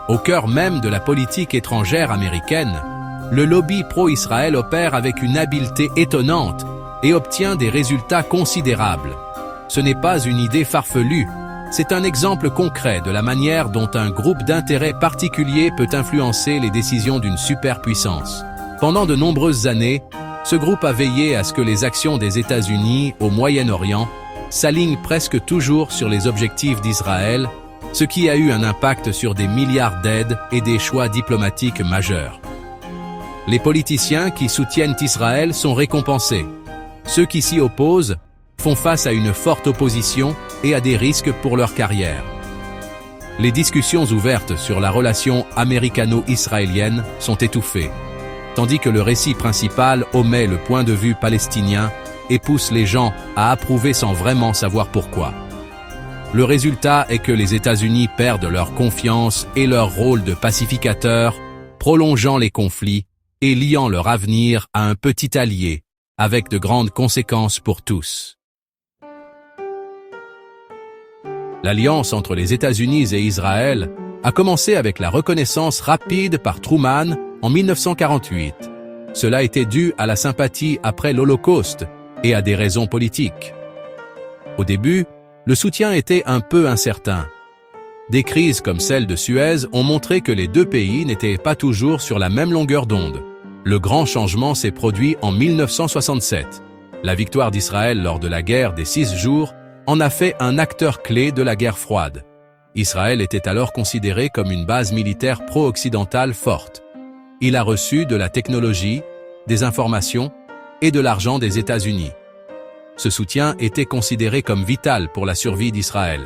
Au cœur même de la politique étrangère américaine, le lobby pro-Israël opère avec une habileté étonnante et obtient des résultats considérables. Ce n'est pas une idée farfelue, c'est un exemple concret de la manière dont un groupe d'intérêts particulier peut influencer les décisions d'une superpuissance. Pendant de nombreuses années, ce groupe a veillé à ce que les actions des États-Unis au Moyen-Orient s'alignent presque toujours sur les objectifs d'Israël, ce qui a eu un impact sur des milliards d'aides et des choix diplomatiques majeurs. Les politiciens qui soutiennent Israël sont récompensés. Ceux qui s'y opposent font face à une forte opposition et à des risques pour leur carrière. Les discussions ouvertes sur la relation américano-israélienne sont étouffées, tandis que le récit principal omet le point de vue palestinien et pousse les gens à approuver sans vraiment savoir pourquoi. Le résultat est que les États-Unis perdent leur confiance et leur rôle de pacificateur, prolongeant les conflits et liant leur avenir à un petit allié, avec de grandes conséquences pour tous. L'alliance entre les États-Unis et Israël a commencé avec la reconnaissance rapide par Truman en 1948. Cela était dû à la sympathie après l'Holocauste et à des raisons politiques. Au début, le soutien était un peu incertain. Des crises comme celle de Suez ont montré que les deux pays n'étaient pas toujours sur la même longueur d'onde. Le grand changement s'est produit en 1967. La victoire d'Israël lors de la guerre des 6 jours en a fait un acteur clé de la guerre froide. Israël était alors considéré comme une base militaire pro-occidentale forte. Il a reçu de la technologie, des informations et de l'argent des États-Unis. Ce soutien était considéré comme vital pour la survie d'Israël.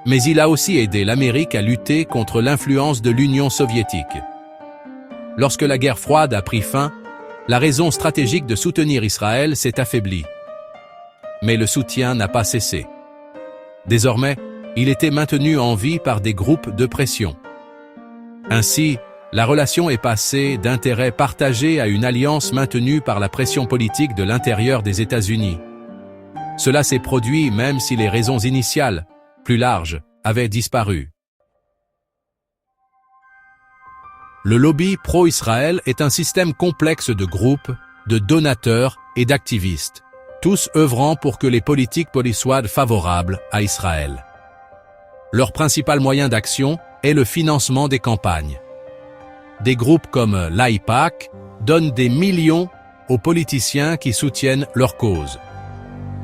Mais il a aussi aidé l'Amérique à lutter contre l'influence de l'Union soviétique. Lorsque la guerre froide a pris fin, la raison stratégique de soutenir Israël s'est affaiblie. Mais le soutien n'a pas cessé. Désormais, il était maintenu en vie par des groupes de pression. Ainsi, la relation est passée d'intérêts partagés à une alliance maintenue par la pression politique de l'intérieur des États-Unis. Cela s'est produit même si les raisons initiales, plus larges, avaient disparu. Le lobby pro-Israël est un système complexe de groupes, de donateurs et d'activistes, tous œuvrant pour que les politiques soient favorables à Israël. Leur principal moyen d'action est le financement des campagnes. Des groupes comme l'AIPAC donnent des millions aux politiciens qui soutiennent leur cause.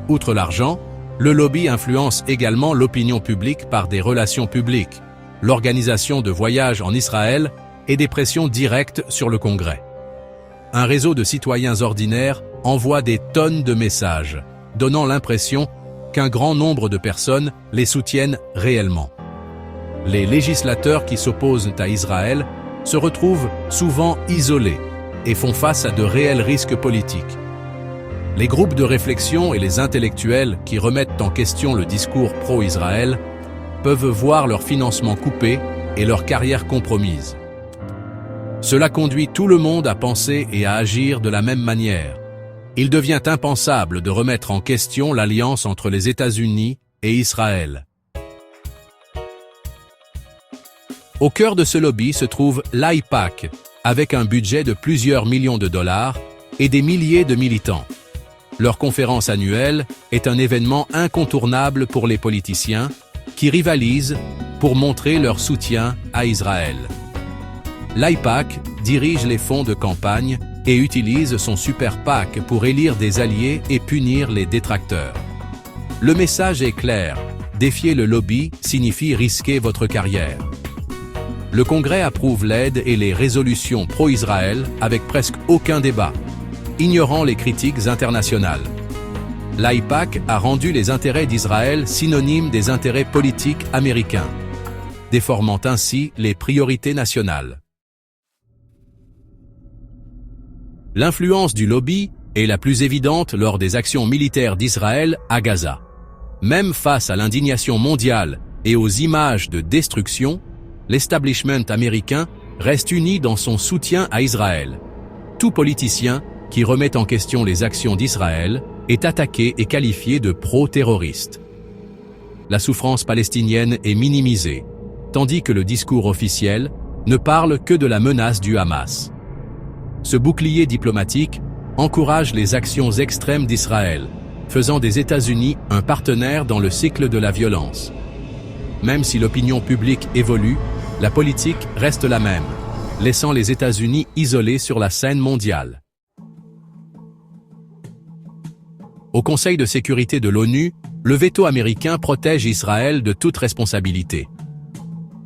Outre l'argent, le lobby influence également l'opinion publique par des relations publiques, l'organisation de voyages en Israël et des pressions directes sur le Congrès. Un réseau de citoyens ordinaires envoie des tonnes de messages, donnant l'impression qu'un grand nombre de personnes les soutiennent réellement. Les législateurs qui s'opposent à Israël se retrouvent souvent isolés et font face à de réels risques politiques. Les groupes de réflexion et les intellectuels qui remettent en question le discours pro-Israël peuvent voir leur financement coupé et leur carrière compromise. Cela conduit tout le monde à penser et à agir de la même manière. Il devient impensable de remettre en question l'alliance entre les États-Unis et Israël. Au cœur de ce lobby se trouve l'AIPAC, avec un budget de plusieurs millions de dollars et des milliers de militants. Leur conférence annuelle est un événement incontournable pour les politiciens qui rivalisent pour montrer leur soutien à Israël. L'AIPAC dirige les fonds de campagne et utilise son super PAC pour élire des alliés et punir les détracteurs. Le message est clair, défier le lobby signifie risquer votre carrière. Le Congrès approuve l'aide et les résolutions pro-Israël avec presque aucun débat, ignorant les critiques internationales. L'AIPAC a rendu les intérêts d'Israël synonymes des intérêts politiques américains, déformant ainsi les priorités nationales. L'influence du lobby est la plus évidente lors des actions militaires d'Israël à Gaza. Même face à l'indignation mondiale et aux images de destruction, l'establishment américain reste uni dans son soutien à Israël. Tout politicien qui remet en question les actions d'Israël est attaqué et qualifié de pro-terroriste. La souffrance palestinienne est minimisée. tandis que le discours officiel ne parle que de la menace du Hamas. Ce bouclier diplomatique encourage les actions extrêmes d'Israël, faisant des États-Unis un partenaire dans le cycle de la violence. Même si l'opinion publique évolue, la politique reste la même, laissant les États-Unis isolés sur la scène mondiale. Au Conseil de sécurité de l'ONU, le veto américain protège Israël de toute responsabilité.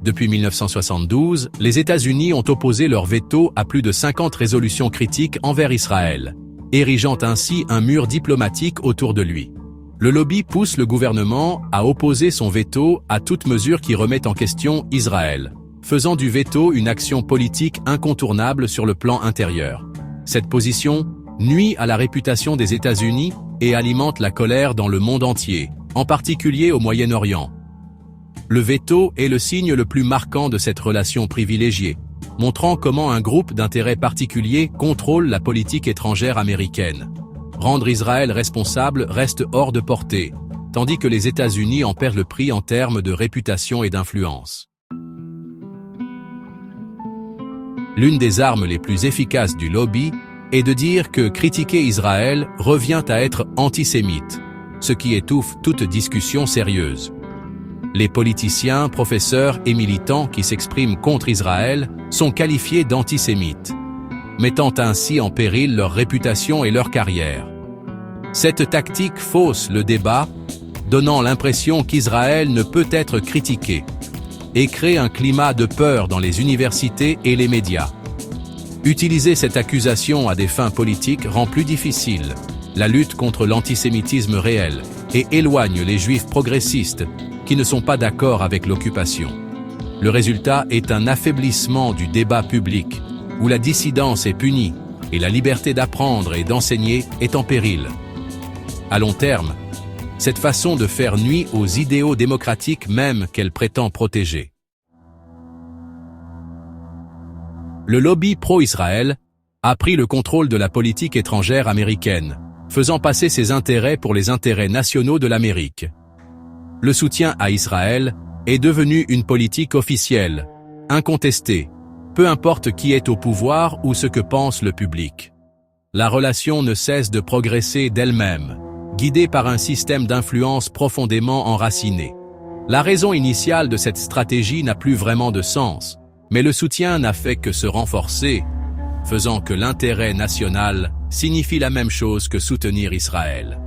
Depuis 1972, les États-Unis ont opposé leur veto à plus de 50 résolutions critiques envers Israël, érigeant ainsi un mur diplomatique autour de lui. Le lobby pousse le gouvernement à opposer son veto à toute mesure qui remet en question Israël, faisant du veto une action politique incontournable sur le plan intérieur. Cette position nuit à la réputation des États-Unis et alimente la colère dans le monde entier, en particulier au Moyen-Orient. Le veto est le signe le plus marquant de cette relation privilégiée, montrant comment un groupe d'intérêts particuliers contrôle la politique étrangère américaine. Rendre Israël responsable reste hors de portée, tandis que les États-Unis en perdent le prix en termes de réputation et d'influence. L'une des armes les plus efficaces du lobby est de dire que critiquer Israël revient à être antisémite, ce qui étouffe toute discussion sérieuse. Les politiciens, professeurs et militants qui s'expriment contre Israël sont qualifiés d'antisémites, mettant ainsi en péril leur réputation et leur carrière. Cette tactique fausse le débat, donnant l'impression qu'Israël ne peut être critiqué, et crée un climat de peur dans les universités et les médias. Utiliser cette accusation à des fins politiques rend plus difficile la lutte contre l'antisémitisme réel et éloigne les juifs progressistes qui ne sont pas d'accord avec l'occupation. Le résultat est un affaiblissement du débat public, où la dissidence est punie et la liberté d'apprendre et d'enseigner est en péril. À long terme, cette façon de faire nuit aux idéaux démocratiques même qu'elle prétend protéger. Le lobby pro-Israël a pris le contrôle de la politique étrangère américaine, faisant passer ses intérêts pour les intérêts nationaux de l'Amérique. Le soutien à Israël est devenu une politique officielle, incontestée, peu importe qui est au pouvoir ou ce que pense le public. La relation ne cesse de progresser d'elle-même, guidée par un système d'influence profondément enraciné. La raison initiale de cette stratégie n'a plus vraiment de sens, mais le soutien n'a fait que se renforcer, faisant que l'intérêt national signifie la même chose que soutenir Israël.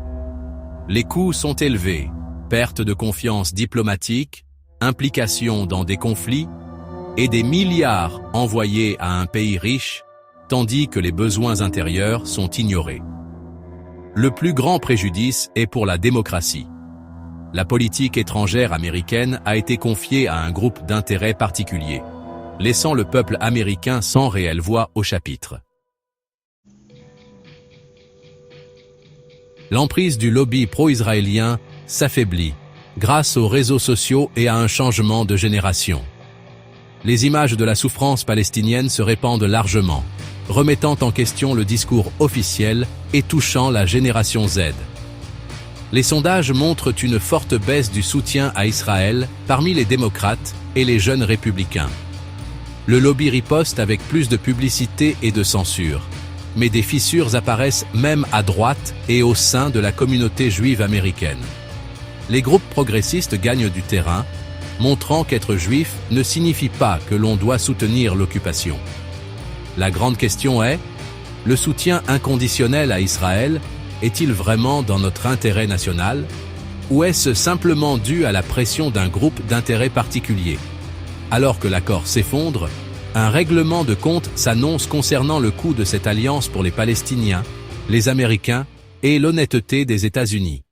Les coûts sont élevés, perte de confiance diplomatique, implication dans des conflits, et des milliards envoyés à un pays riche, tandis que les besoins intérieurs sont ignorés. Le plus grand préjudice est pour la démocratie. La politique étrangère américaine a été confiée à un groupe d'intérêts particuliers, laissant le peuple américain sans réelle voix au chapitre. L'emprise du lobby pro-israélien s'affaiblit grâce aux réseaux sociaux et à un changement de génération. Les images de la souffrance palestinienne se répandent largement, remettant en question le discours officiel et touchant la génération Z. Les sondages montrent une forte baisse du soutien à Israël parmi les démocrates et les jeunes républicains. Le lobby riposte avec plus de publicité et de censure, mais des fissures apparaissent même à droite et au sein de la communauté juive américaine. Les groupes progressistes gagnent du terrain, montrant qu'être juif ne signifie pas que l'on doit soutenir l'occupation. La grande question est, le soutien inconditionnel à Israël est-il vraiment dans notre intérêt national, ou est-ce simplement dû à la pression d'un groupe d'intérêts particulier? Alors que l'accord s'effondre, un règlement de compte s'annonce concernant le coût de cette alliance pour les Palestiniens, les Américains et l'honnêteté des États-Unis.